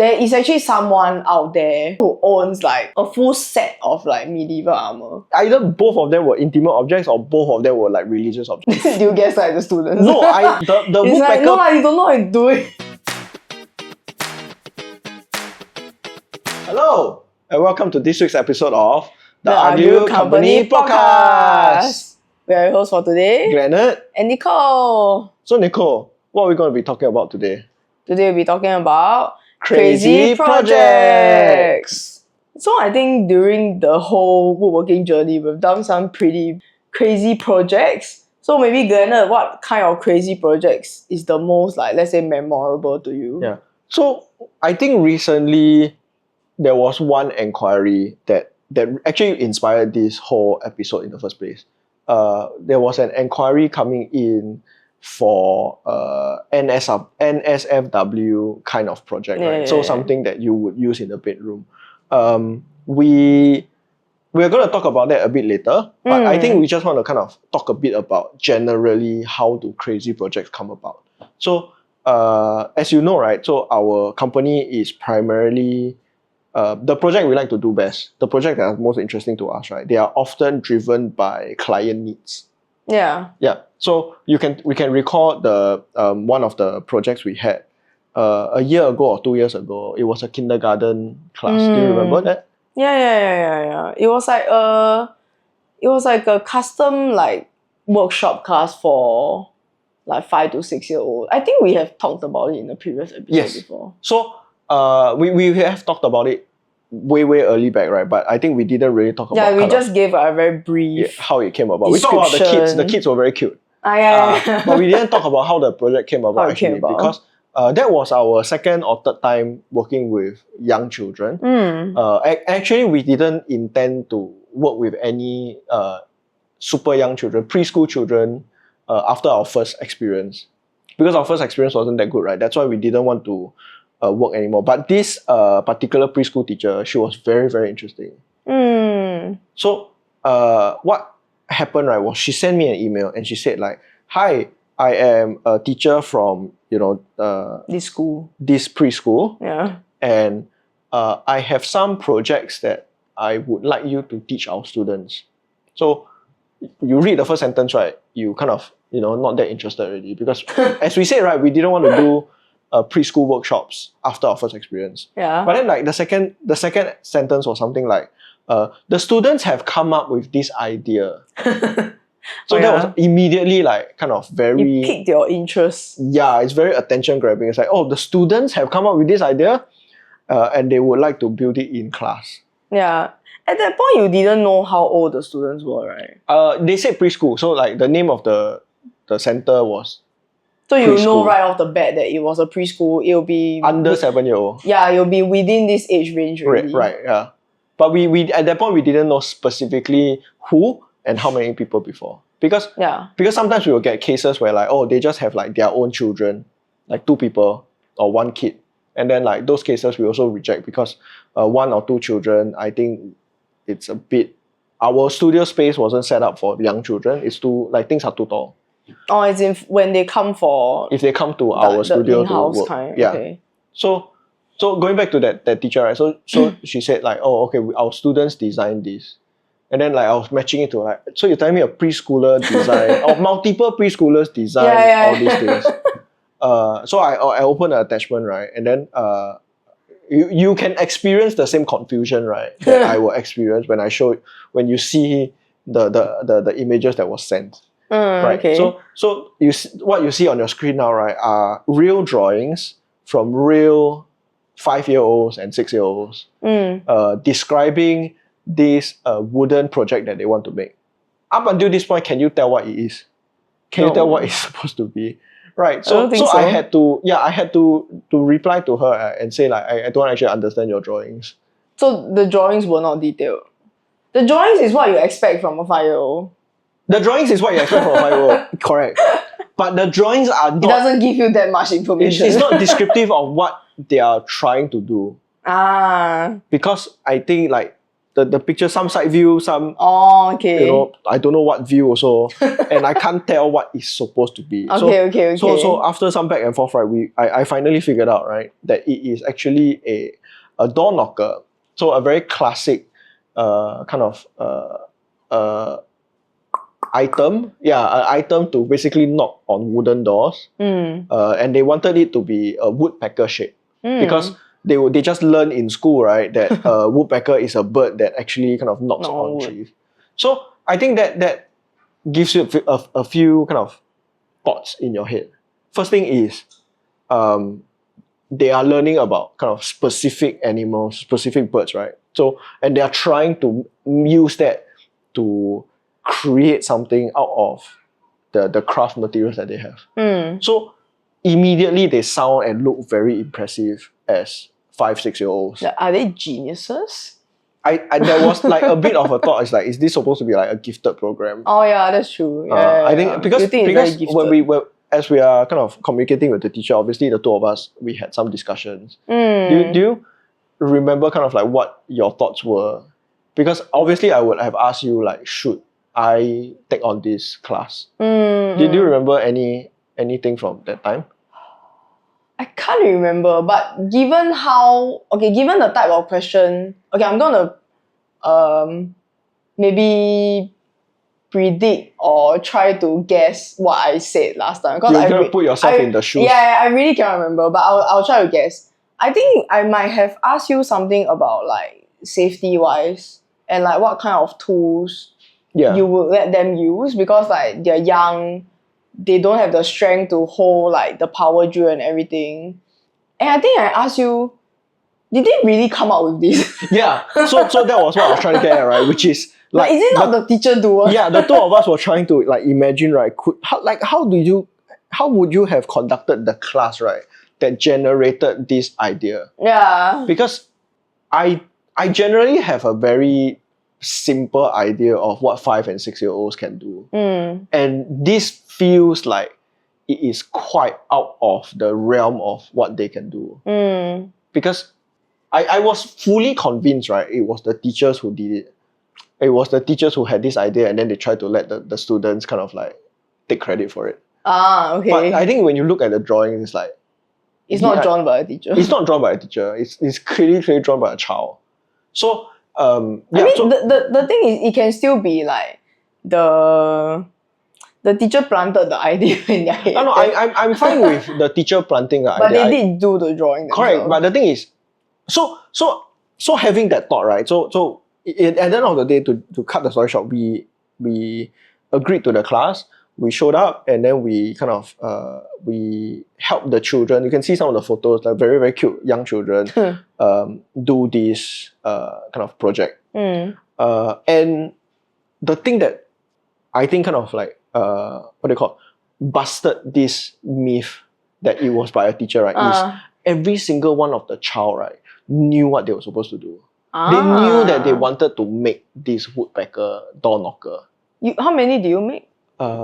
there is actually someone out there who owns like a full set of like medieval armor. Either both of them were intimate objects or both of them were like religious objects. Do you guess like the students? No, the it's like, woodpecker... no, you don't know how to do it. Hello, and welcome to this week's episode of The Argue Company Podcast. We are your hosts for today, Glennard and Nicole. So Nicole, what are we going to be talking about today? Today we'll be talking about Crazy projects. So I think during the whole woodworking journey, we've done some pretty crazy projects. So maybe Glennard, what kind of crazy projects is the most like, let's say, memorable to you? Yeah. So I think recently there was one inquiry that actually inspired this whole episode in the first place. There was an inquiry coming in for NSFW kind of project, right? So something that you would use in the bedroom. We're going to talk about that a bit later, but I think we just want to kind of talk a bit about generally how do crazy projects come about. So as you know, right, so our company is primarily the project we like to do best, the project that are most interesting to us, right? They are often driven by client needs. Yeah. So we can recall the one of the projects we had a year ago or 2 years ago. It was a kindergarten class. Do you remember that? Yeah. It was like a custom like workshop class for like 5 to 6 year old. I think we have talked about it in the previous episode before. So we have talked about it way early back, right? But I think we didn't really talk about. Yeah, we just gave a very brief how it came about. We talked about the kids. The kids were very cute. But we didn't talk about how the project came about because that was our second or third time working with young children. Actually, we didn't intend to work with any super young children, preschool children, after our first experience. Because our first experience wasn't that good, right? That's why we didn't want to work anymore. But this particular preschool teacher, she was very, very interesting. So what happened, right, was she sent me an email and she said like, hi, I am a teacher from, this preschool. Yeah. And I have some projects that I would like you to teach our students. So you read the first sentence, right, you kind of, not that interested already. Because as we said, right, we didn't want to do preschool workshops after our first experience. Yeah. But then like the second sentence was something like, the students have come up with this idea. So that was immediately like kind of very... You piqued your interest. Yeah, it's very attention grabbing. It's like, oh, the students have come up with this idea and they would like to build it in class. Yeah. At that point, you didn't know how old the students were, right? They said preschool. So like the name of the center was So you preschool. know right off the bat that it was a preschool. It'll be... Under 7-year-old. Yeah, it'll be within this age range already. Right, yeah. But we at that point, we didn't know specifically who and how many people before. Because sometimes we will get cases where like, oh, they just have like their own children, like 2 people or 1 kid. And then like those cases we also reject because 1 or 2 children, I think it's a bit... Our studio space wasn't set up for young children. It's too... Like things are too tall. Oh, as in when they come for... If they come to our studio to work. Kind. Yeah. Okay. So going back to that teacher, right? So she said like, oh, okay, our students designed this. And then like I was matching it to like, so you're telling me a preschooler design or multiple preschoolers design all these things. So I opened an attachment, right? And then you can experience the same confusion, right? That I will experience when you see the images that was sent. Right. Okay. So what you see on your screen now, right, are real drawings from real 5-year-olds and 6-year-olds describing this wooden project that they want to make. Up until this point, can you tell what it is? Can you tell what it's supposed to be? Right. So I had to reply to her and say like, I don't actually understand your drawings. So the drawings were not detailed. The drawings is what you expect from a 5-year-old. The drawings is what you expect from a 5-year-old. Correct. But the drawings are not... It doesn't give you that much information. It's not descriptive of what they are trying to do. Because I think like the picture, some side view, some okay. I don't know what view also, and I can't tell what it's supposed to be. Okay. So after some back and forth, right, I finally figured out, right, that it is actually a door knocker. So a very classic kind of item, an item to basically knock on wooden doors. And they wanted it to be a woodpecker shape because they just learn in school, right, that a woodpecker is a bird that actually kind of knocks on trees. So I think that gives you a few kind of thoughts in your head. First thing is, they are learning about kind of specific animals, specific birds, right? So, and they are trying to use that to create something out of the craft materials that they have. So immediately they sound and look very impressive as 5-6-year-olds. Are they geniuses? I there was like a bit of a thought. It's like, is this supposed to be like a gifted program? Oh yeah, that's true. I think because when as we are kind of communicating with the teacher, obviously the two of us, we had some discussions. Do you remember kind of like what your thoughts were? Because obviously I would have asked you like, should I take on this class? Did you remember anything from that time? I can't remember, but given the type of question, I'm gonna maybe predict or try to guess what I said last time. You're gonna put yourself in the shoes. Yeah, I really cannot remember, but I'll try to guess. I think I might have asked you something about like safety wise and like what kind of tools you would let them use, because like they're young, they don't have the strength to hold like the power drill and everything. And I think I asked you, did they really come up with this? Yeah. So that was what I was trying to get at, right? Which is like, is it not the teacher do? Yeah, the two of us were trying to like imagine, right? How would you have conducted the class, right, that generated this idea? Yeah. Because I generally have a very simple idea of what 5 and 6-year-olds can do. And this feels like it is quite out of the realm of what they can do. Because I was fully convinced, right, it was the teachers who did it. It was the teachers who had this idea, and then they tried to let the students kind of like take credit for it. Okay. But I think when you look at the drawing, it's like, it's not drawn by a teacher. It's not drawn by a teacher. It's clearly drawn by a child. So I mean, the thing is, it can still be like the teacher planted the idea in their head. No, I'm fine with the teacher planting the idea. But they did do the drawing themselves. Correct, but the thing is, so having that thought, right? So at the end of the day, to cut the story short, we agreed to the class. We showed up, and then we kind of we helped the children. You can see some of the photos, like very, very cute young children do this kind of project. And the thing that I think kind of like busted this myth that it was by a teacher, right? Is every single one of the child, right, knew what they were supposed to do. They knew that they wanted to make this woodpecker door knocker. How many do you make?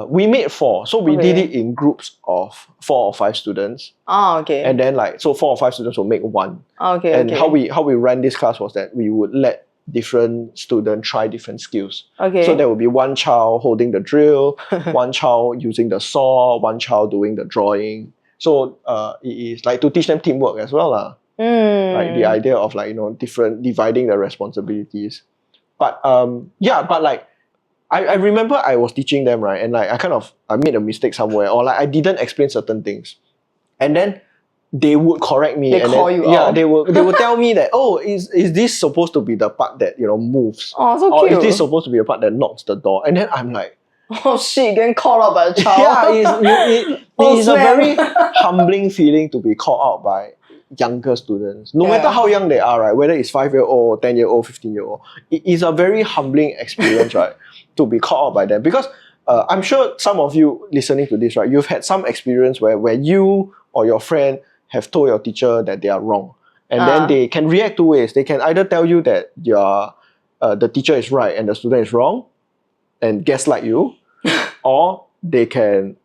We made 4. So we did it in groups of 4 or 5 students. Okay. And then like, so 4 or 5 students will make one. Okay. How we ran this class was that we would let different students try different skills. Okay. So there would be one child holding the drill, one child using the saw, one child doing the drawing. So it is like to teach them teamwork as well. Like the idea of like, different dividing the responsibilities. But but like I remember I was teaching them, right, and like I made a mistake somewhere, or like I didn't explain certain things. And then they would correct me. They call you out. They would tell me that, is this supposed to be the part that moves? Oh, so or cute. Is this supposed to be a part that knocks the door? And then I'm like, oh shit, getting called out by a child. It's a very humbling feeling to be called out by younger students. No matter how young they are, right? Whether it's 5-year-old, 10-year-old, 15-year-old, it is a very humbling experience, right? To be called out by them. Because I'm sure some of you listening to this, right? You've had some experience where you or your friend have told your teacher that they are wrong. And then they can react 2 ways. They can either tell you that the teacher is right and the student is wrong and gaslight you, or they can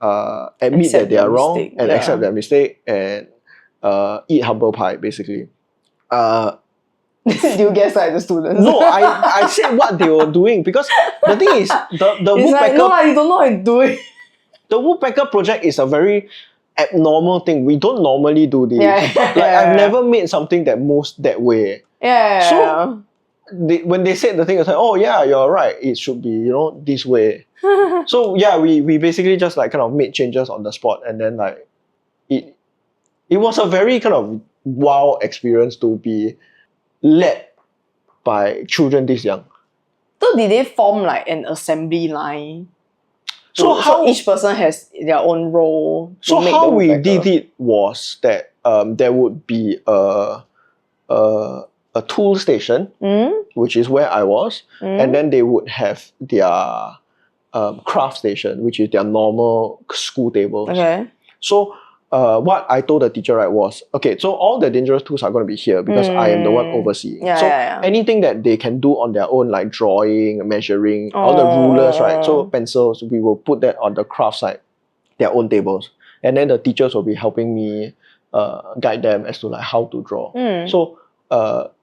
admit that they are wrong and accept their mistake and eat humble pie, basically. Do you guess like the students? No, I said what they were doing because the thing is the it's like, woodpecker no, you don't know what you're doing. the woodpecker project is a very abnormal thing. We don't normally do this. Yeah. I've never made something that moves that way. Yeah. So when they said the thing, I was like, oh yeah, you're right. It should be, this way. So yeah, we basically just like kind of made changes on the spot, and then like it was a very kind of wow experience to be led by children this young. So did they form like an assembly line? So each person has their own role. So how we did it was that there would be a tool station, which is where I was, and then they would have their craft station, which is their normal school tables. Okay. So what I told the teacher, right, was, okay, so all the dangerous tools are going to be here because I am the one overseeing. Anything that they can do on their own, like drawing, measuring, all the rulers, right, so pencils, we will put that on the craft side, their own tables. And then the teachers will be helping me guide them as to like how to draw. So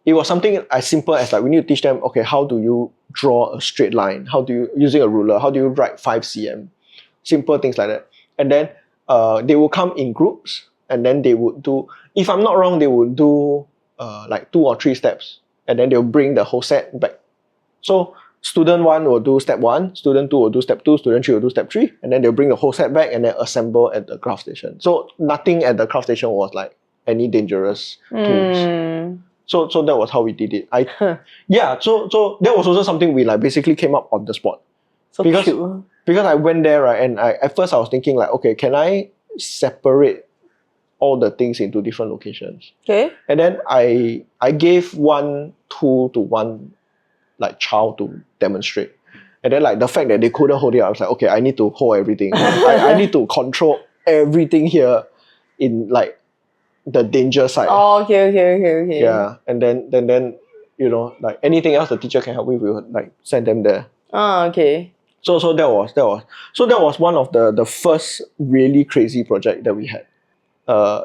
it was something as simple as like we need to teach them, okay, how do you draw a straight line? How do you, using a ruler, how do you write 5 cm? Simple things like that. And then they will come in groups, and then they would do, if I'm not wrong, they would do like 2 or 3 steps, and then they'll bring the whole set back. So student 1 will do step 1, student 2 will do step 2, student 3 will do step 3, and then they'll bring the whole set back and then assemble at the craft station. So nothing at the craft station was like any dangerous tools. So that was how we did it. So that was also something we like basically came up on the spot. So cute. Because I went there, right, and at first I was thinking like, okay, can I separate all the things into different locations? Okay. And then I gave one tool to one like child to demonstrate. And then like the fact that they couldn't hold it, I was like, okay, I need to hold everything. I need to control everything here in like the danger side. Oh, okay. Yeah. And then like anything else the teacher can help me, we would like send them there. Okay. So that was one of the first really crazy project that we had.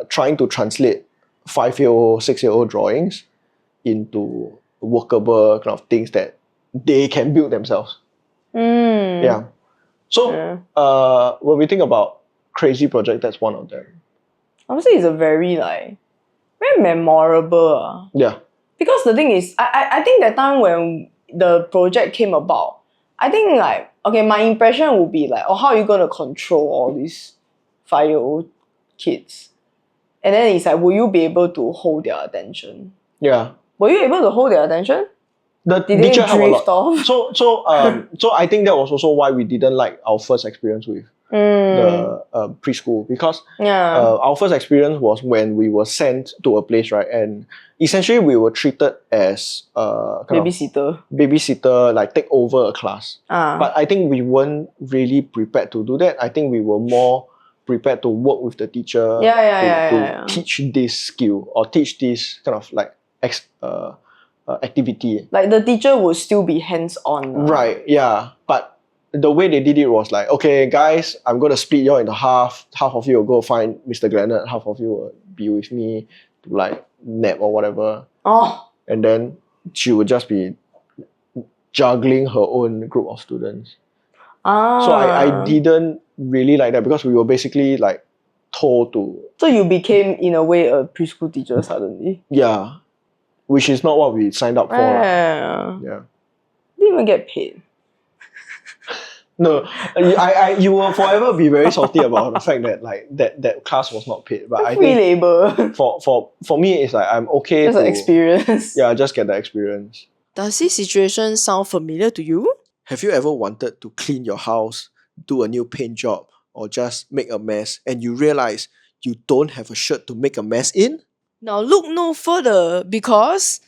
Trying to translate 5-year-old, 6-year-old drawings into workable kind of things that they can build themselves. Yeah. So when we think about crazy project, that's one of them. Obviously, it's a very memorable. Yeah. Because the thing is, I think that time when the project came about, I think like, okay, my impression would be like, oh, how are you going to control all these 5-year-old kids? And then it's like, will you be able to hold their attention? Yeah. Were you able to hold their attention? Did they drift off? So I think that was also why we didn't like our first experience with the preschool, because our first experience was when we were sent to a place, right, and essentially we were treated as babysitter, like take over a class. But I think we weren't really prepared to do that. I think we were more prepared to work with the teacher to teach this skill or teach this kind of like activity. Like the teacher would still be hands-on. Right, yeah. But the way they did it was like, okay, guys, I'm going to split you all into half. Half of you will go find Mr. Glennard. Half of you will be with me to like nap or whatever. Oh. And then she would just be juggling her own group of students. So I didn't really like that because we were basically like told to... So you became, in a way, a preschool teacher suddenly? Yeah. Which is not what we signed up for. Yeah. Didn't even get paid. No, you will forever be very salty about the fact that like that class was not paid. But I think labor. For me, it's like I'm okay just an experience. Yeah, just get the experience. Does this situation sound familiar to you? Have you ever wanted to clean your house, do a new paint job, or just make a mess, and you realize you don't have a shirt to make a mess in? Now look no further, because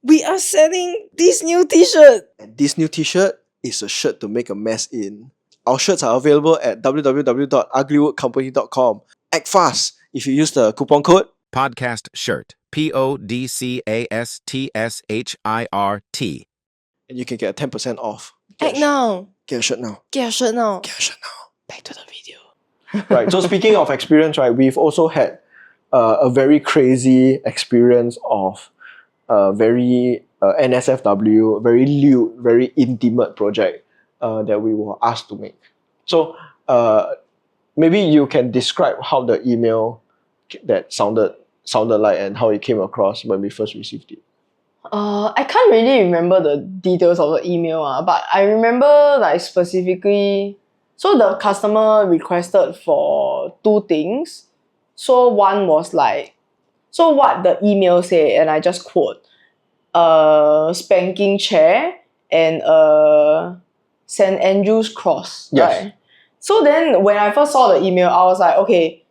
we are selling this new t-shirt. And this new t-shirt is a shirt to make a mess in. Our shirts are available at www.uglywoodcompany.com. Act fast if you use the coupon code Podcast Shirt. PODCASTSHIRT. And you can get 10% off. Act now. Get a shirt now. Get a shirt now. Get a shirt now. Back to the video. Right. So speaking of experience, right, we've also had a very crazy experience of very NSFW, very lewd, very intimate project that we were asked to make. So maybe you can describe how the email that sounded like and how it came across when we first received it. I can't really remember the details of the email, but I remember like specifically. So the customer requested for 2 things. So one was like, so what the email said, and I just quote, spanking chair and a St. Andrew's cross. Yes. Right? So then when I first saw the email, I was like, okay,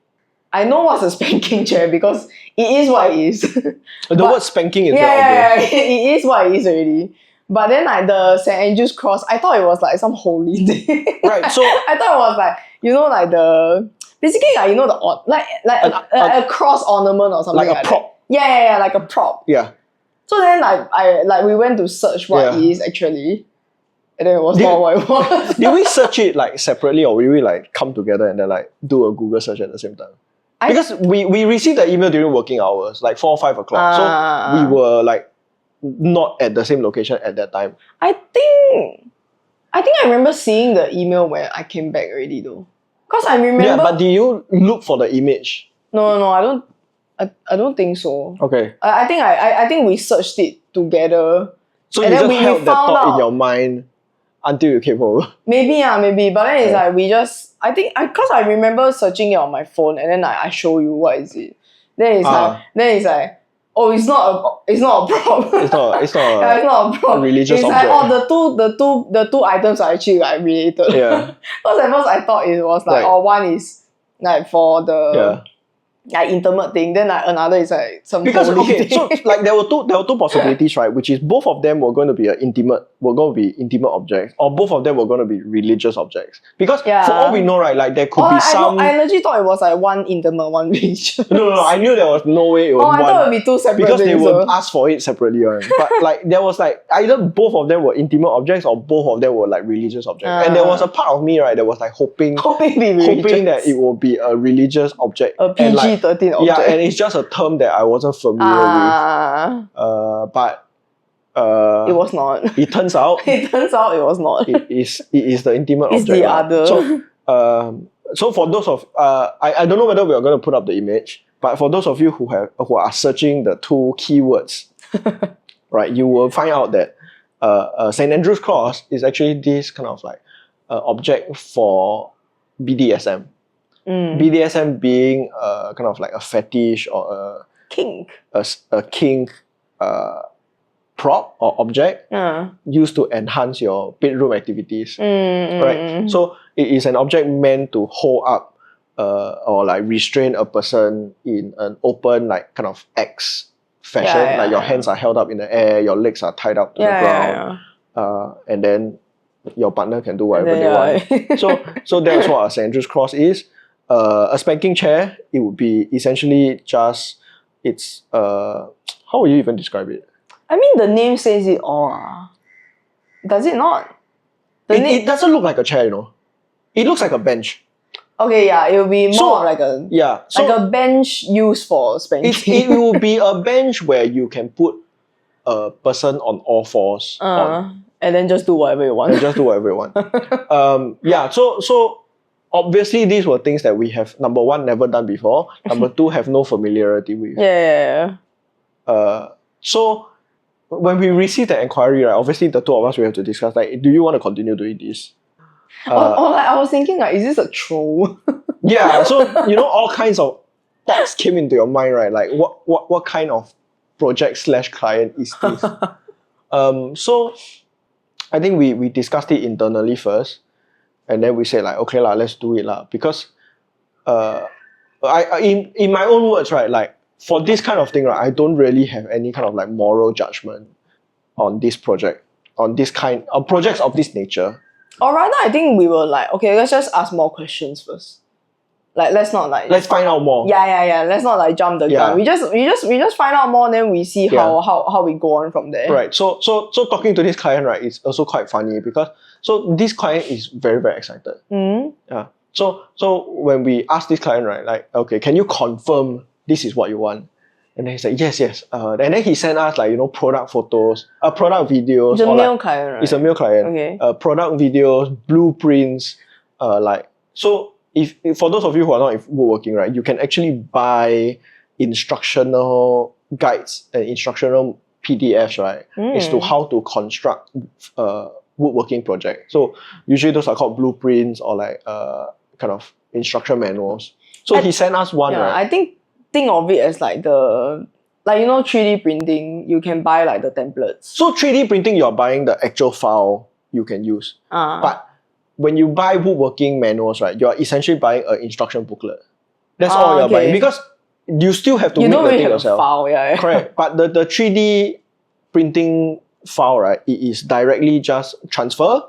I know what's a spanking chair because it is what it is. The word spanking is very obvious. Yeah, it is what it is already. But then like the St. Andrew's cross, I thought it was like some holy thing. Right, so I thought it was like, like the basically like the a cross ornament or something like a prop. That. Yeah, like a prop. Yeah. So then we went to search what it is actually. And then it was not what it was. Did we search it like separately, or did we like come together and then like do a Google search at the same time? Because we received the email during working hours, like 4 or 5 o'clock. So we were like not at the same location at that time. I think I remember seeing the email when I came back already though. Because I remember. Yeah, but did you look for the image? No, I don't think so. Okay. I think we searched it together. So and you just held that thought in your mind until you came over. Maybe. But then it's like we just because I remember searching it on my phone and then I show you what is it. Then it's like oh, it's not a problem. It's not a problem. Religious object. Like the two items are actually like related. Yeah. Because at first I thought it was like one is like for the like intimate thing, then like another is like some because holy thing. So like there were two possibilities, right? Which is both of them were going to be intimate objects, or both of them were going to be religious objects. Because for all we know, right, like there could be some. I legit thought it was like one intimate, one religious. No, I knew there was no way it was one. I thought it would be 2 separate because things. They would ask for it separately, right? But like there was like either both of them were intimate objects or both of them were like religious objects. And there was a part of me, right, that was like hoping that it will be a religious object, a PG-13 object. Yeah, and it's just a term that I wasn't familiar with. But it was not. It turns out it was not. It is the intimate it's object. The other. So for those of I don't know whether we are going to put up the image, but for those of you who are searching the 2 keywords, right, you will find out that St. Andrew's cross is actually this kind of like object for BDSM. BDSM being kind of like a fetish or a kink, a kink prop or object used to enhance your bedroom activities, right? So it is an object meant to hold up or like restrain a person in an open like kind of X fashion, like your hands are held up in the air, your legs are tied up to the ground, and then your partner can do whatever they want. So that's what a St. Andrew's cross is. A spanking chair, it would be essentially just it's how would you even describe it? I mean, the name says it all. Does it not? It doesn't look like a chair, you know. It looks like a bench. Okay, yeah, it will be more like a like a bench used for spanking. It will be a bench where you can put a person on all fours on, and then just do whatever you want. So obviously these were things that we have, number one, never done before. Number two, have no familiarity with. So when we received the inquiry, right, obviously the 2 of us, we have to discuss like, do you want to continue doing this? Like, I was thinking like, is this a troll? Yeah, so all kinds of thoughts came into your mind, right? Like what kind of project / client is this? So I think we discussed it internally first. And then we said like, okay let's do it because in my own words, right, like for this kind of thing, right, I don't really have any kind of like moral judgment on this project, on this kind of projects of this nature. Or rather, I think we were like, okay, let's just ask more questions first. Like let's find out more. Yeah. Let's not like jump the gun. We just find out more, then we see how we go on from there. Right. So talking to this client, right, it's also quite funny because this client is very, very excited. Yeah. So when we ask this client, right, like, okay, can you confirm this is what you want? And then he's like, yes. And then he sent us like, product photos, product videos. It's a male client, right? It's a male client. Okay. Product videos, blueprints, so if for those of you who are not in woodworking, right, you can actually buy instructional guides and instructional PDFs, right, as to how to construct a woodworking project. So usually those are called blueprints or like kind of instruction manuals. So he sent us one, right? I think of it as like 3D printing, you can buy like the templates. So 3D printing, you're buying the actual file you can use. But when you buy woodworking manuals, right, you're essentially buying an instruction booklet. That's all you're buying, because you still have to make the thing yourself. File, yeah. Correct. But the 3D printing file, right, it is directly just transfer,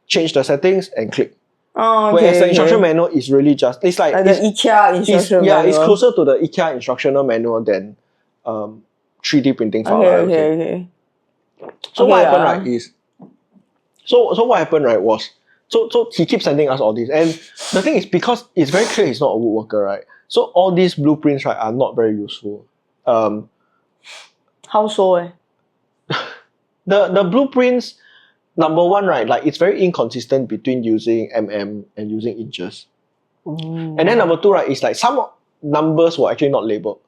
change the settings, and click. Whereas the instruction manual is really just, it's like the IKEA instruction manual. It's closer to the IKEA instructional manual than 3D printing file. Okay. So what happened, right, is so what happened, right, was so he keeps sending us all this, and the thing is, because it's very clear he's not a woodworker, right? So all these blueprints, right, are not very useful. How so? The blueprints, number one, right, like it's very inconsistent between using mm and using inches. And then number two, right, is like some numbers were actually not labeled.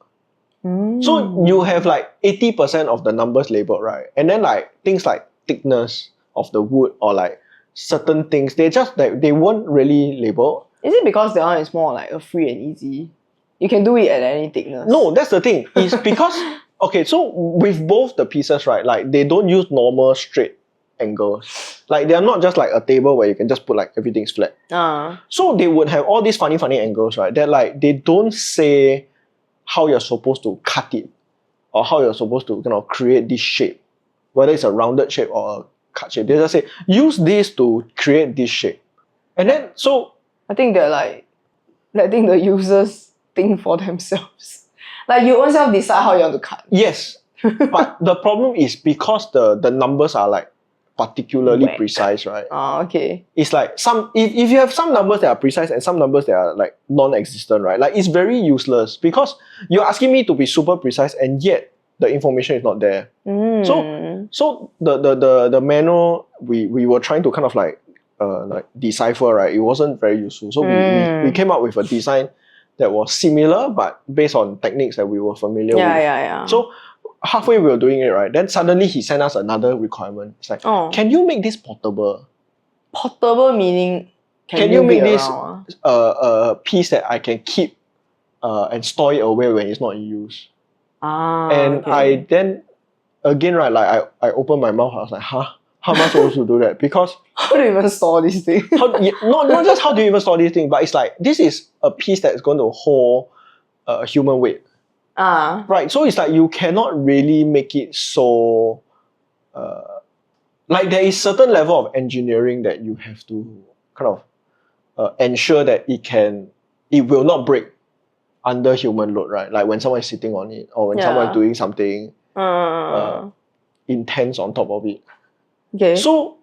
So you have like 80% of the numbers labeled, right? And then like things like thickness of the wood or like certain things, they just like they weren't really labeled. Is it because that one is more like a free and easy? You can do it at any thickness. No, that's the thing. It's because okay, so with both the pieces, right, like they don't use normal straight angles. Like they are not just like a table where you can just put like everything's flat. So they would have all these funny angles, right? That like they don't say how you're supposed to cut it or how you're supposed to kind of create this shape, whether it's a rounded shape or a cut shape. They just say use this to create this shape. And then so I think they're like letting the users think for themselves. Like you yourself decide how you want to cut. Yes. But the problem is because the numbers are like particularly precise, right? Okay. It's like if you have some numbers that are precise and some numbers that are like non-existent, right? Like it's very useless because you're asking me to be super precise and yet the information is not there. So the manual we were trying to kind of like decipher, right? It wasn't very useful. So we came up with a design that was similar but based on techniques that we were familiar with. So halfway we were doing it, right? Then suddenly he sent us another requirement. It's like, can you make this portable? Portable meaning can you make this a piece that I can keep and store it away when it's not in use? I then again, right, like I opened my mouth. I was like, huh? How am I supposed to do that? Because how do you even store this thing? Not just how do you even store this thing, but it's like this is a piece that is going to hold human weight. Right, so it's like you cannot really make it so like there is certain level of engineering that you have to kind of ensure that it will not break under human load, right? Like when someone is sitting on it or when someone is doing something intense on top of it. Okay. So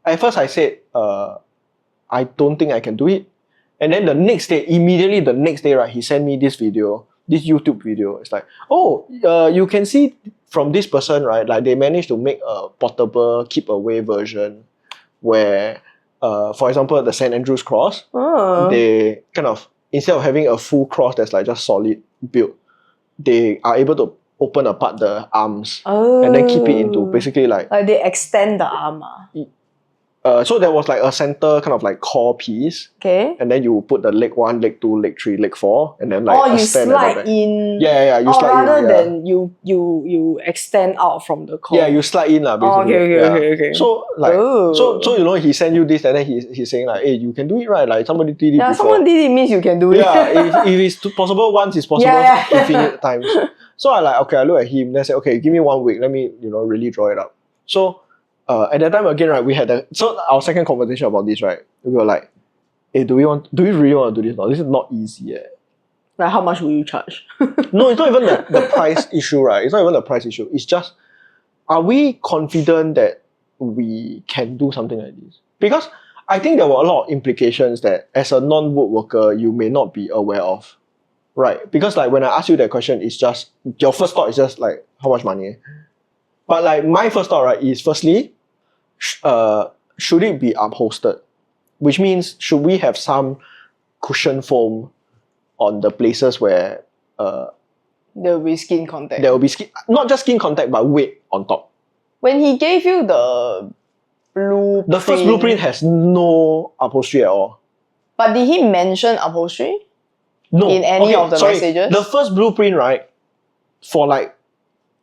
at first I said I don't think I can do it, and then immediately the next day, right, he sent me this YouTube video. It's like, you can see from this person, right, like they managed to make a portable keep away version where for example the St. Andrew's cross, they kind of, instead of having a full cross that's like just solid built, they are able to open apart the arms and then keep it into basically like they extend the arm. So there was like a center kind of like core piece. Okay. And then you put the leg 1, leg 2, leg 3, leg 4, and then like you slide in. Yeah, you slide in. Rather than you extend out from the core. Yeah, you slide in basically. Okay. So like so he sent you this and then he's saying like, hey, you can do it, right? Like somebody did it before. Someone did it means you can do it. Yeah, if it's possible once, it's possible infinite times. So I look at him, then I said, okay, give me 1 week, let me really draw it up. So at that time again, right, we had our second conversation about this, right? We were like, hey, do we really want to do this now? This is not easy. Like how much will you charge? No, it's not even the price issue, right? It's not even the price issue. It's just, are we confident that we can do something like this? Because I think there were a lot of implications that as a non-woodworker, you may not be aware of. right? Because like when I ask you that question, it's just your first thought is just like how much money. But like my first thought, right, is firstly, should it be upholstered? Which means should we have some cushion foam on the places where There will be skin contact. there will be not just skin contact but weight on top. When he gave you the blueprint, The first blueprint has no upholstery at all. but did he mention upholstery? No. In any of the messages? The first blueprint, right, for like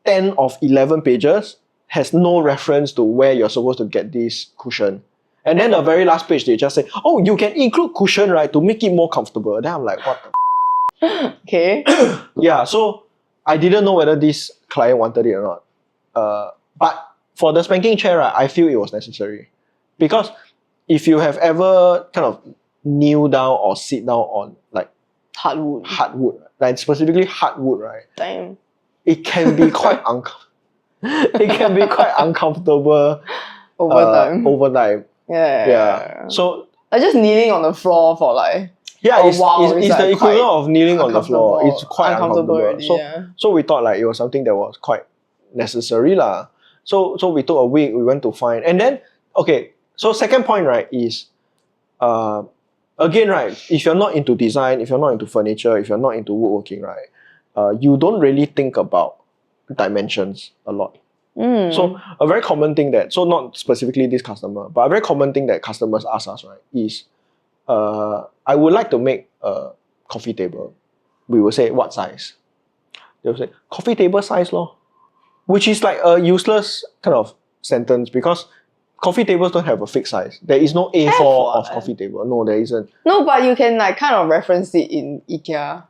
10 of 11 pages has no reference to where you're supposed to get this cushion. And then the very last page, they just say, oh, you can include cushion, right, to make it more comfortable. Then I'm like, what the Okay. Yeah, so I didn't know whether this client wanted it or not. But for the spanking chair, right, I feel it was necessary. Because if you have ever kind of kneel down or sit down on like hardwood, like specifically hardwood, right? Damn. It can be quite it can be quite uncomfortable over time. Yeah. So like just kneeling on the floor for like it's like the equivalent of kneeling on the floor. It's quite uncomfortable. already, So we thought like it was something that was quite necessary lah. So we took a week, we went to find, and then okay. So second point, right, is again, right, if you're not into design, if you're not into furniture, if you're not into woodworking, right, you don't really think about dimensions a lot. So a very common thing that, so not specifically this customer, but a very common thing that customers ask us, right, is I would like to make a coffee table. We will say, what size? They will say, coffee table size lor. Which is like a useless kind of sentence because coffee tables don't have a fixed size. There is no A4 of coffee table. No, there isn't. No, but you can like kind of reference it in IKEA.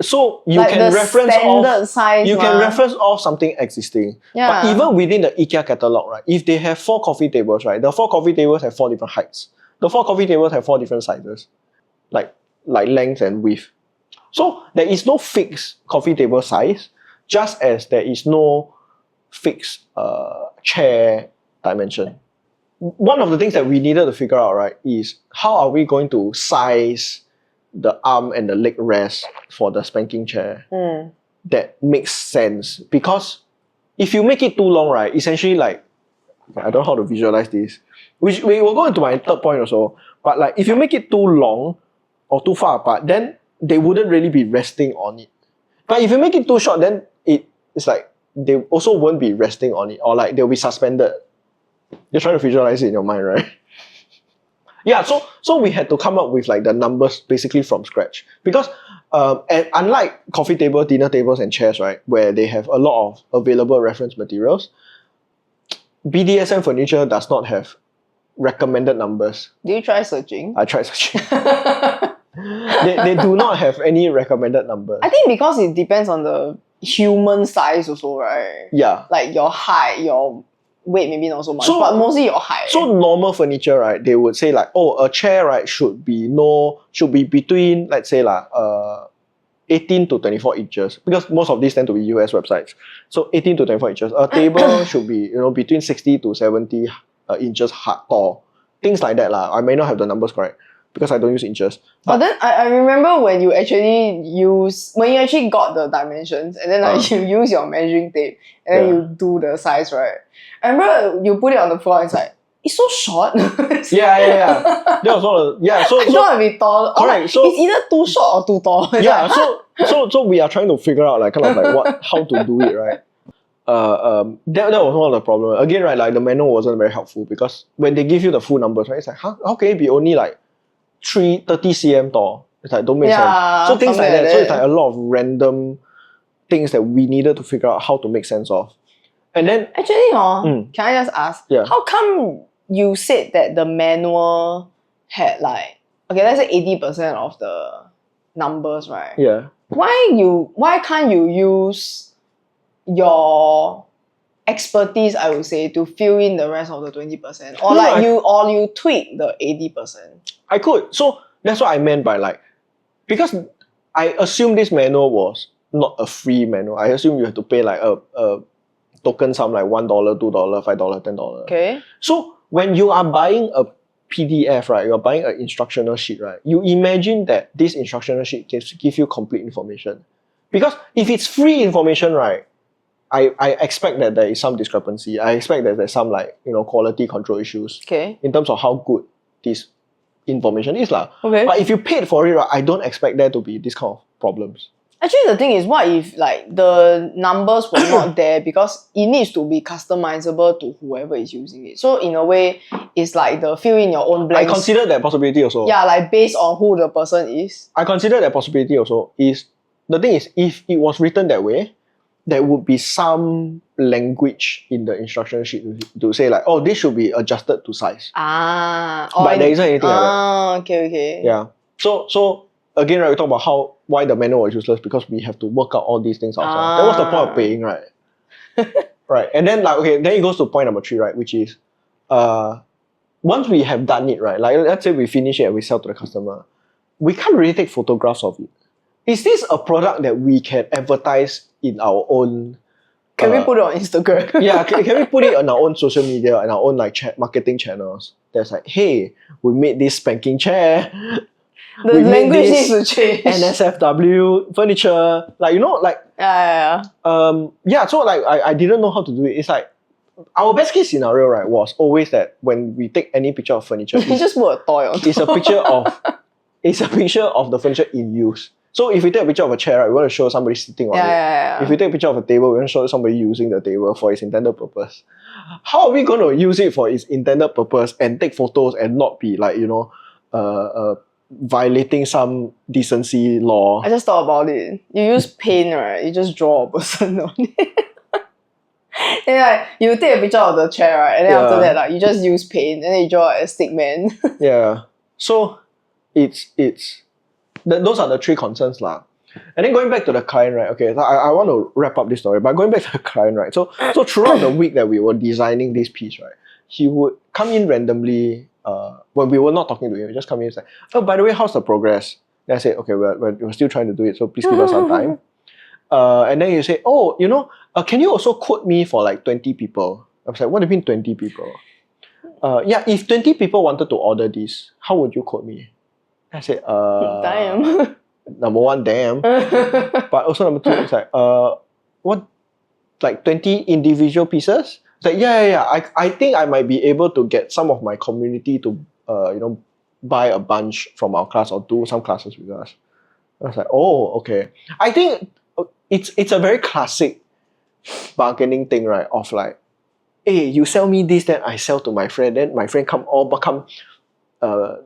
So you like can the reference standard off size. you can reference off something existing. Yeah. But even within the IKEA catalog, right, if they have 4 coffee tables, right, the 4 coffee tables have 4 different heights. The 4 coffee tables have 4 different sizes. Like length and width. So there is no fixed coffee table size, just as there is no fixed chair dimension. One of the things that we needed to figure out, right, is how are we going to size the arm and the leg rest for the spanking chair that makes sense. Because if you make it too long, right, essentially like, I don't know how to visualize this, which we will go into my third point also, but like if you make it too long or too far apart, then they wouldn't really be resting on it. But if you make it too short, then it's like they also won't be resting on it, or like they'll be suspended. You're trying to visualize it in your mind, right? Yeah, so we had to come up with like the numbers basically from scratch. Because and unlike coffee table, dinner tables and chairs, right, where they have a lot of available reference materials, BDSM furniture does not have recommended numbers. Did you try searching? I tried searching. They do not have any recommended numbers. I think because it depends on the human size also, right? Yeah. Like your height, your weight maybe not so much, but mostly your height. So normal furniture, right, they would say like, oh, a chair, right, should be between, let's say 18 to 24 inches, because most of these tend to be US websites. So 18 to 24 inches. A table should be, between 60 to 70 inches tall. Things like that lah. I may not have the numbers correct because I don't use inches. But then I remember when you actually got the dimensions and then you use your measuring tape and then you do the size, right? I remember you put it on the floor and it's like, it's so short. Yeah. That was one of the, so I don't want to be tall. Correct. Like, so it's either too short or too tall. It's yeah. like, So we are trying to figure out like kind of like how to do it, right? That was one of the problems. Again, right, like the manual wasn't very helpful because when they give you the full numbers, right, it's like, how can it be only like 30 cm tall? It's like, don't make sense. So things like that. So it's like a lot of random things that we needed to figure out how to make sense of. And then actually, can I just ask? Yeah. How come you said that the manual had like, okay, let's say 80% of the numbers, right? Yeah. Why can't you use your expertise, I would say, to fill in the rest of the 20%? Or you tweak the 80%? I could. So that's what I meant by like, because I assume this manual was not a free manual. I assume you have to pay like a token sum like $1, $2, $5, $10. Okay. So when you are buying a PDF, right? You're buying an instructional sheet, right? You imagine that this instructional sheet give you complete information. Because if it's free information, right, I expect that there is some discrepancy. I expect that there's some like, quality control issues in terms of how good this information is. Okay. But if you paid for it, right, I don't expect there to be this kind of problems. Actually, the thing is, what if like the numbers were not there because it needs to be customizable to whoever is using it. So in a way, it's like the fill in your own blanks. I consider that possibility also. Yeah, like based on who the person is. I consider that possibility also. The thing is, if it was written that way, there would be some language in the instruction sheet to say like, oh, this should be adjusted to size. But there isn't anything like that. Okay. Yeah. So again, right, we talk about why the manual is useless because we have to work out all these things ourselves. That was the point of paying, right? Right. And then then it goes to point number 3, right, which is once we have done it, right, like let's say we finish it and we sell to the customer, we can't really take photographs of it. Is this a product that we can advertise in our own? Can we put it on Instagram? Yeah, can we put it on our own social media and our own like marketing channels? That's like, hey, we made this spanking chair. The language needs to change. NSFW furniture, Yeah. So like I didn't know how to do it. It's like our best case scenario, right, was always that when we take any picture of furniture, You just put a toy on it's a picture of the furniture in use. So if we take a picture of a chair, right, we want to show somebody sitting on it. Yeah. If we take a picture of a table, we want to show somebody using the table for its intended purpose. How are we going to use it for its intended purpose and take photos and not be like, violating some decency law? I just thought about it. You use paint, right? You just draw a person on it. And like, you take a picture of the chair, right? And then after that, like, you just use paint and then you draw a stick man. Yeah. So those are the 3 concerns lah. And then going back to the client, right? Okay, so I want to wrap up this story, but going back to the client, right? So throughout the week that we were designing this piece, right, he would come in randomly when we were not talking to him. He just come in and say, oh, by the way, how's the progress? Then I said, okay, we're still trying to do it, so please give us some time. And then you say, oh, can you also quote me for like 20 people? I was like, what do you mean 20 people? Yeah, if 20 people wanted to order this, how would you quote me? I said, Damn. Number 1, damn. But also number 2, it's like, what, like 20 individual pieces? It's like, yeah. I think I might be able to get some of my community to, buy a bunch from our class or do some classes with us. I was like, oh, okay. I think it's a very classic bargaining thing, right? Of like, hey, you sell me this, then I sell to my friend, then my friend come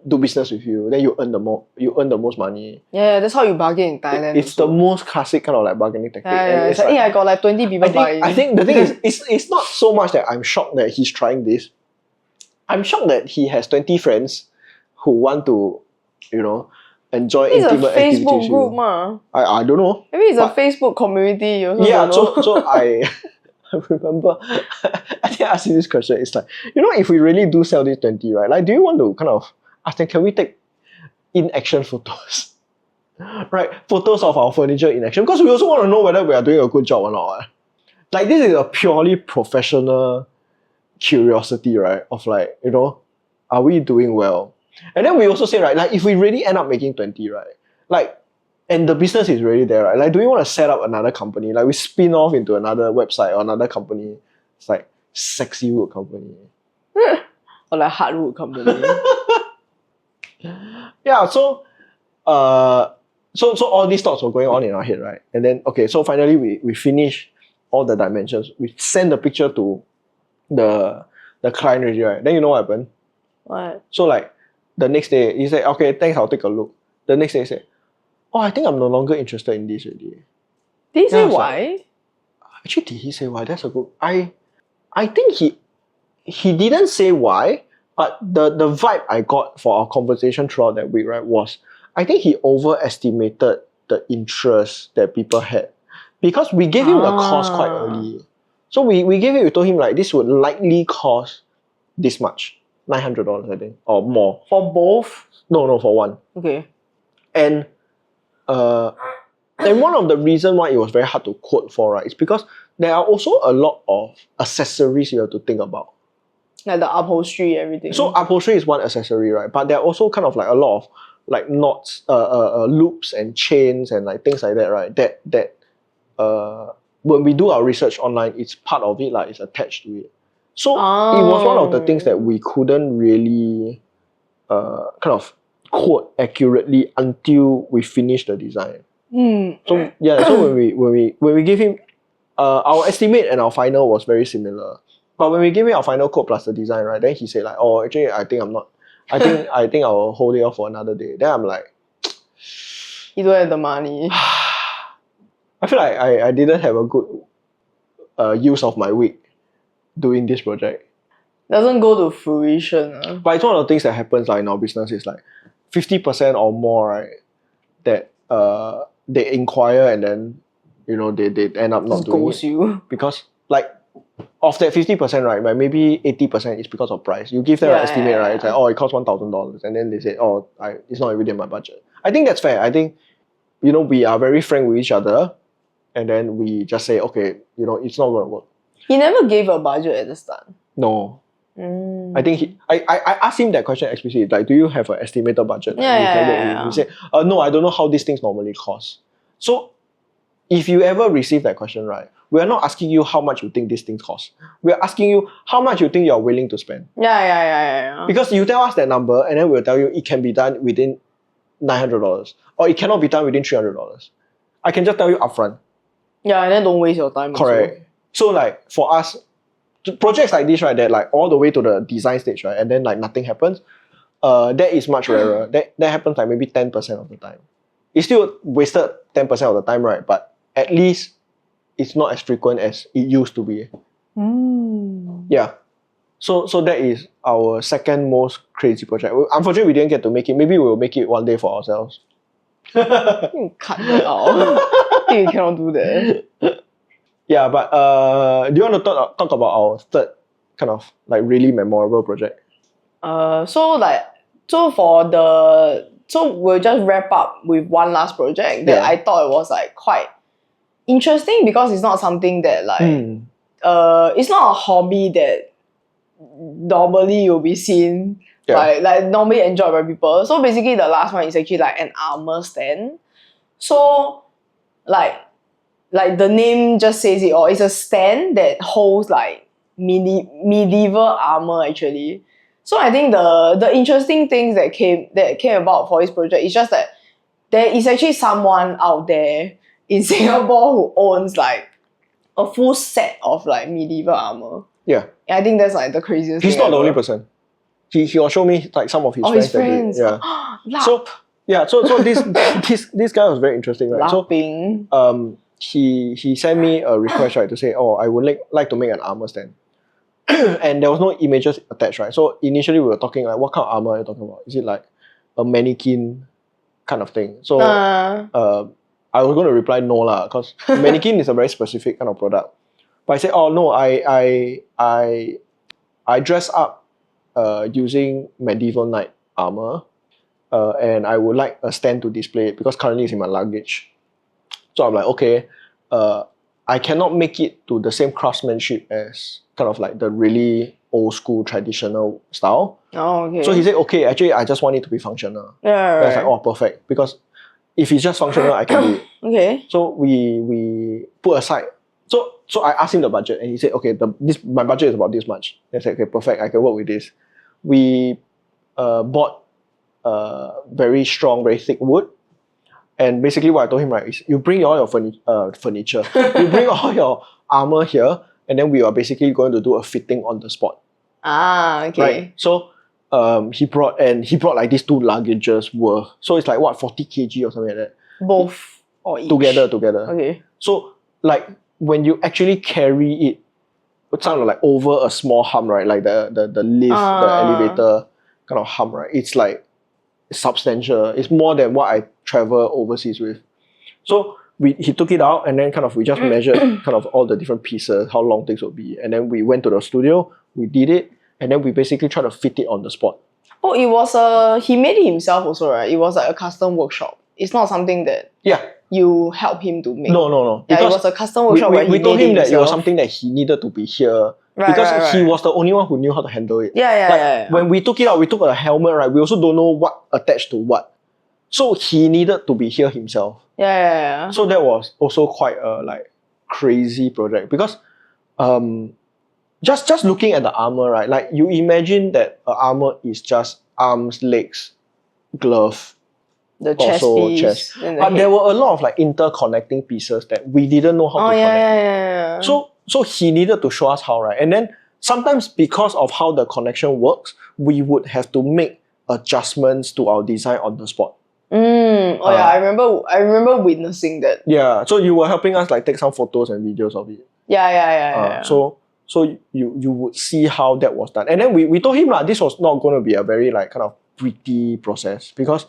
do business with you, then you earn the most money. Yeah, that's how you bargain in Thailand. It's the most classic kind of like bargaining tactic. Yeah, it's like, hey, I got like 20 people buying. I think the thing is, it's not so much that I'm shocked that he's trying this. I'm shocked that he has 20 friends who want to, enjoy intimate activities. It's a Facebook group, ma. I don't know. Maybe it's a Facebook community. You also Yeah, don't know. so I remember, I think I asked you this question. It's like, if we really do sell these 20, right? Like, do you want to kind of ask them, can we take in-action photos? Right? Photos of our furniture in action. Because we also want to know whether we are doing a good job or not. Like, this is a purely professional curiosity, right? Of like, are we doing well? And then we also say, right, like, if we really end up making 20, right? Like, and the business is really there, right? Like, do we want to set up another company? Like, we spin off into another website or another company. It's like sexy wood company. Or like hardwood company. Yeah, so all these thoughts were going on in our head, right? And then, okay, so finally we finish all the dimensions. We send the picture to the client already, right? Then you know what happened? What? So like, the next day, he said, okay, thanks, I'll take a look. The next day he said, oh, I think I'm no longer interested in this already. Did he say was why? Like, actually, did he say why? That's a good... I think he didn't say why, but the vibe I got for our conversation throughout that week, right, was I think he overestimated the interest that people had. Because we gave him the cost quite early. So we told him like this would likely cost this much. $900, I think, or more. For both? No, for one. Okay. And one of the reasons why it was very hard to quote for, right, is because there are also a lot of accessories you have to think about. Like the upholstery, everything. So upholstery is one accessory, right? But there are also kind of like a lot of like knots, loops and chains and like things like that, right? That when we do our research online, it's part of it, like it's attached to it. So it was one of the things that we couldn't really kind of quote accurately until we finished the design. So yeah, so when we gave him our estimate and our final was very similar. But when we gave him our final quote plus the design, right, then he said like, oh, actually I think I'm not. I think I'll hold it off for another day. Then I'm like, you don't have the money. I feel like I didn't have a good use of my week doing this project. Doesn't go to fruition. But it's one of the things that happens like in our business is like 50% or more, right? That they inquire and then they end up not doing it. You. Because like of that 50%, right, like maybe 80% is because of price. You give them an estimate, right? It's like, oh, it costs $1,000, and then they say, oh, it's not within my budget. I think that's fair. I think we are very frank with each other, and then we just say, okay, it's not gonna work. He never gave a budget at the start. No. I think I asked him that question explicitly, like, do you have an estimated budget? Yeah. He said, no, I don't know how these things normally cost. So if you ever receive that question, right, we are not asking you how much you think these things cost. We are asking you how much you think you are willing to spend. Yeah. Because you tell us that number and then we'll tell you it can be done within $900 or it cannot be done within $300. I can just tell you upfront. Yeah, and then don't waste your time. Correct. Also. So like for us, projects like this, right, that like all the way to the design stage, right, and then like nothing happens, that is much rarer. That happens like maybe 10% of the time. It's still wasted 10% of the time, right? But at least it's not as frequent as it used to be. Yeah. So that is our second most crazy project. Unfortunately, we didn't get to make it. Maybe we'll make it one day for ourselves. Cut that out. I think we cannot do that. Yeah, but do you want to talk about our third kind of like really memorable project? So we'll just wrap up with one last project that I thought it was like quite interesting because it's not something that like it's not a hobby that normally you'll be seen like normally enjoyed by people. So basically the last one is actually like an armor stand. So like the name just says it all. It's a stand that holds like medieval armor actually. So I think the interesting things that came about for this project is just that there is actually someone out there in Singapore who owns like a full set of like medieval armor. Yeah. And I think that's like the craziest He's thing not the ever. only person. He will show me like some of his friends. His friends. Yeah. So this guy was very interesting, right? Lapping. So he sent me a request, right, to say, oh, I would like to make an armor stand. And there was no images attached, right? So initially we were talking like, what kind of armor are you talking about? Is it like a mannequin kind of thing? So I was going to reply no lah, because mannequin is a very specific kind of product. But I said, oh no, I dress up using medieval knight armor, and I would like a stand to display it because currently it's in my luggage. So I'm like, okay, I cannot make it to the same craftsmanship as kind of like the really old school traditional style. Oh, okay. So he said, okay, actually I just want it to be functional. Yeah, right. I was like, oh, perfect. Because if it's just functional, I can do it. Okay. So we put aside. So I asked him the budget and he said, okay, my budget is about this much. I said, okay, perfect, I can work with this. We bought very strong, very thick wood. And basically what I told him, right, is you bring all your furniture, you bring all your armor here, and then we are basically going to do a fitting on the spot. Ah, okay. Right. So he brought like these two luggages worth. So it's like what, 40 kg or something like that. Both or each? Together. Okay. So like when you actually carry it, it sounds like over a small hump, right? Like the lift, the elevator kind of hump, right? It's like substantial. It's more than what I travel overseas with. So he took it out and then we just measured all the different pieces, how long things would be. And then we went to the studio, we did it, and then we basically tried to fit it on the spot. Oh, it was he made it himself also, right? It was like a custom workshop. It's not something that you help him to make. No. Yeah, it was a custom workshop where we told him that it was himself. something that he needed to be here because he was the only one who knew how to handle it. Yeah. When we took it out, we took a helmet, right? We also don't know what attached to what. So he needed to be here himself. Yeah. So that was also quite a crazy project because just looking at the armor, right? Like you imagine that an armor is just arms, legs, glove, the chest torso, piece, chest. and the But head. there were a lot of interconnecting pieces that we didn't know how to connect. Yeah. So he needed to show us how, right? And then sometimes because of how the connection works, we would have to make adjustments to our design on the spot. I remember witnessing that. Yeah, so you were helping us take some photos and videos of it. Yeah. So you would see how that was done. And then we told him this was not going to be a very kind of pretty process because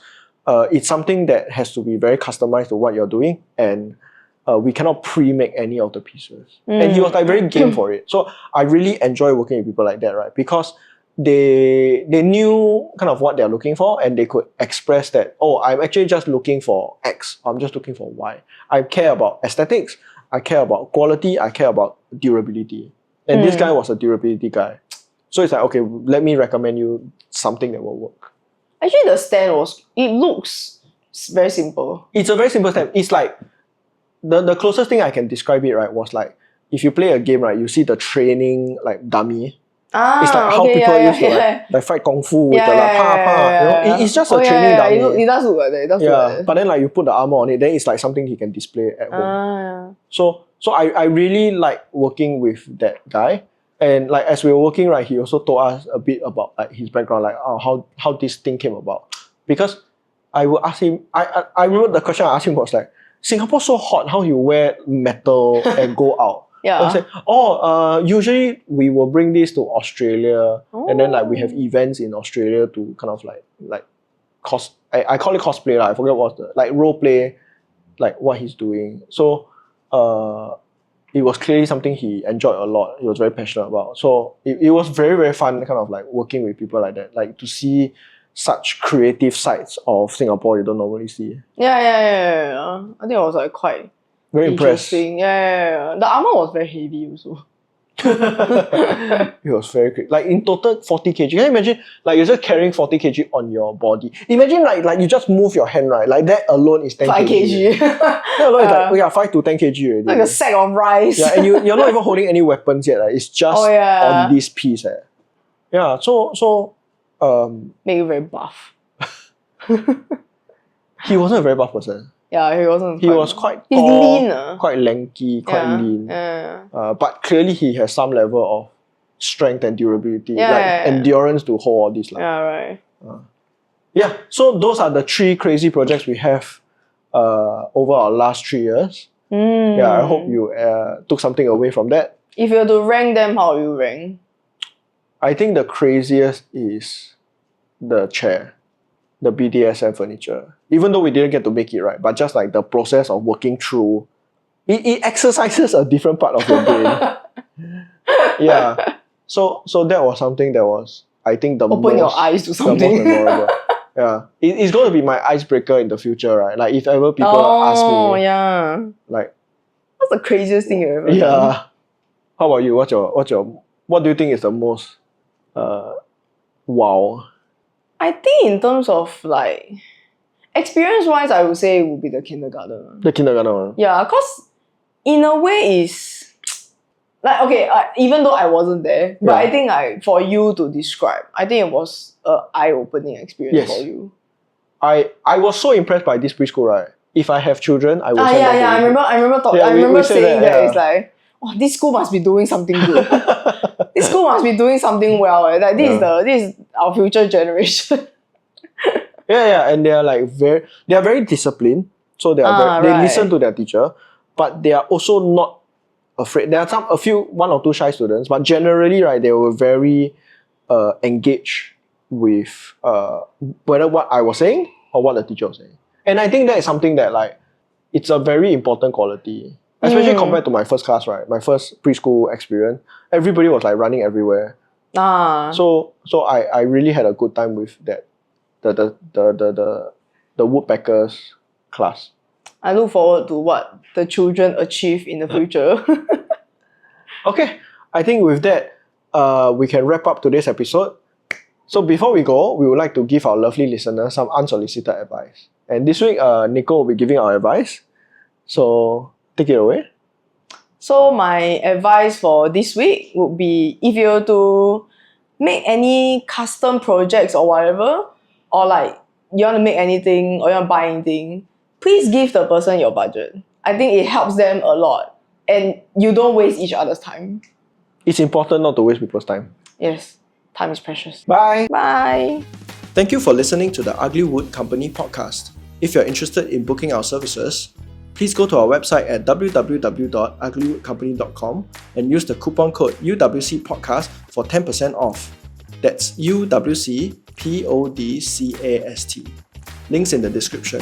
it's something that has to be very customized to what you're doing, and we cannot pre-make any of the pieces. And he was very game for it. So I really enjoy working with people like that, right? Because they knew kind of what they're looking for, and they could express that, I'm actually just looking for X, I'm just looking for Y. I care about aesthetics, I care about quality, I care about durability. And this guy was a durability guy. So it's okay, let me recommend you something that will work. Actually, the stand it looks very simple. It's a very simple stand. It's the closest thing I can describe it, right, was if you play a game, right, you see the training dummy. It's how people used to fight kung fu with the it's just a training dummy. It does look like that. It does look like that. But then you put the armor on it, then it's something he can display at home. So I really like working with that guy. And as we were working, right, he also told us a bit about his background, how this thing came about. Because I would ask him, I remember the question I asked him was Singapore so hot, how you wear metal and go out? Yeah. I was usually we will bring this to Australia, and then we have events in Australia to kind of I call it cosplay, I forget what's the role play, what he's doing. So it was clearly something he enjoyed a lot. He was very passionate about. So it was very, very fun kind of working with people like that, to see such creative sides of Singapore you don't normally see. Yeah. I think I was quite very impressed. Yeah. The armor was very heavy also. It was very quick. In total 40 kg. Can you imagine you're just carrying 40 kg on your body? Imagine you just move your hand, right? That alone is 10 5 kg. That alone is 5 to 10 kg already. Like a sack of rice. Yeah, and you're not even holding any weapons yet. It's just on this piece. Yeah, so make you very buff. He wasn't a very buff person. Yeah, he wasn't. He was quite he's tall, lean. quite lanky, quite lean. But clearly he has some level of strength and durability, endurance to hold all this. Right. Yeah, so those are the 3 crazy projects we have over our last 3 years. Yeah, I hope you took something away from that. If you were to rank them, how you rank? I think the craziest is the chair, the BDSM furniture. Even though we didn't get to make it, right, but just the process of working through, it exercises a different part of your brain. Yeah. So that was something that was, I think, open your eyes to something. The most memorable. Yeah. It's going to be my icebreaker in the future, right? If ever people ask me. Oh, yeah. What's the craziest thing you ever done? Yeah. How about you? What do you think is the most wow? I think in terms of experience-wise, I would say it would be the kindergarten one. The kindergarten one? Yeah, because in a way it's even though I wasn't there, but I think for you to describe, I think it was an eye-opening experience for you. I was so impressed by this preschool, right? If I have children, I will send them to you. I remember saying that. It's this school must be doing something good. This school must be doing something well. This is our future generation. Yeah, and they are very disciplined. So they listen to their teacher, but they are also not afraid. There are one or two shy students, but generally, right, they were very engaged with whether what I was saying or what the teacher was saying. And I think that is something that it's a very important quality. Especially compared to my first class, right? My first preschool experience. Everybody was running everywhere. So I really had a good time with that. The woodpeckers class. I look forward to what the children achieve in the future. Okay. I think with that, we can wrap up today's episode. So before we go, we would like to give our lovely listeners some unsolicited advice. And this week, Nicole will be giving our advice. So take it away. So my advice for this week would be, if you were to make any custom projects or whatever, or like you want to make anything or you want to buy anything, please give the person your budget. I think it helps them a lot and you don't waste each other's time. It's important not to waste people's time. Yes, time is precious. Bye. Bye. Thank you for listening to the Ugly Wood Company podcast. If you're interested in booking our services, please go to our website at www.uglywoodcompany.com and use the coupon code UWCpodcast for 10% off. That's UWCPODCAST. Links in the description.